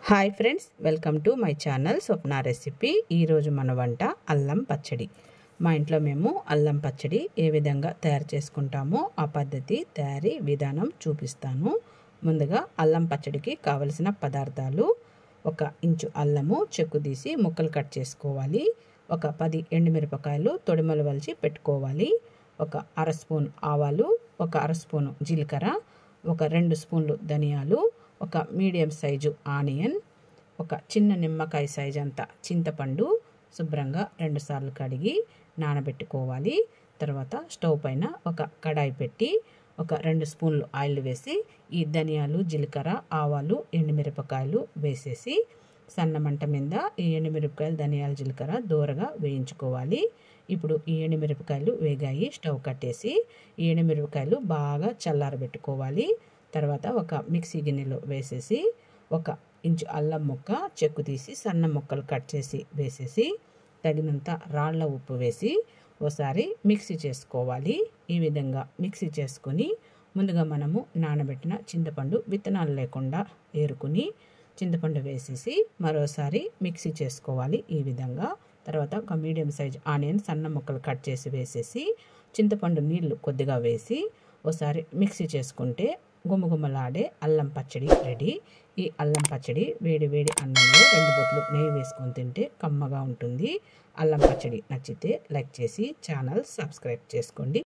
Hi friends, welcome to my channel Swapna recipe. ఈరోజు మన వంట అల్లం పచ్చడి. మా ఇంట్లో మేము అల్లం పచ్చడి ఏ విధంగా తయారు చేసుకుంటామో ఆ పద్ధతి తయారీ విధానం చూపిస్తాను. ముందుగా అల్లం పచ్చడికి కావలసిన పదార్థాలు: 1 ఇంచు అల్లము చెక్కు తీసి ముక్కలు కట్ చేసుకోవాలి. 10 ఎండుమిరపకాయలు తొడిమలు వలిచి పెట్టుకోవాలి. 1/2 స్పూన్ ఆవాలు, 1/2 స్పూను జీలకర్ర, 2 స్పూన్లు ధనియాలు, 1 మీడియం సైజు ఆనియన్, 1 చిన్న నిమ్మకాయ సైజు అంత చింతపండు శుభ్రంగా 2 సార్లు కడిగి నానబెట్టుకోవాలి. తర్వాత స్టవ్ పైన ఒక కడాయి పెట్టి 2 స్పూన్లు ఆయిల్ వేసి ఈ ధనియాలు, జీలకర్ర, ఆవాలు, ఎండుమిరపకాయలు వేసేసి సన్న మంట మీద ఈ ఎండుమిరపకాయలు, ధనియాలు, జీలకర్ర దూరగా వేయించుకోవాలి. ఇప్పుడు ఈ ఎండుమిరపకాయలు వేగాయి. స్టవ్ కట్టేసి ఈ ఎండుమిరపకాయలు బాగా చల్లారబెట్టుకోవాలి. తర్వాత ఒక మిక్సీ గిన్నెలో వేసేసి 1 ఇంచు అల్లం ముక్క చెక్కు తీసి సన్న ముక్కలు కట్ చేసి వేసేసి తగినంత రాళ్ళ ఉప్పు వేసి ఒకసారి మిక్సీ చేసుకోవాలి. ఈ విధంగా మిక్సీ చేసుకొని ముందుగా మనము నానబెట్టిన చింతపండు విత్తనాలు లేకుండా ఏరుకుని చింతపండు వేసేసి మరోసారి మిక్సీ చేసుకోవాలి. ఈ విధంగా తర్వాత ఒక మీడియం సైజ్ ఆనియన్ సన్న ముక్కలు కట్ చేసి వేసేసి చింతపండు నీళ్లు కొద్దిగా వేసి ఒకసారి మిక్సీ చేసుకుంటే గుమగుమలాడే అల్లం పచ్చడి రెడీ. ఈ అల్లం పచ్చడి వేడి వేడి అన్నంలో 2 బొట్లు నెయ్యి వేసుకొని తింటే కమ్మగా ఉంటుంది. అల్లం పచ్చడి నచ్చితే లైక్ చేసి ఛానల్ సబ్స్క్రైబ్ చేసుకోండి.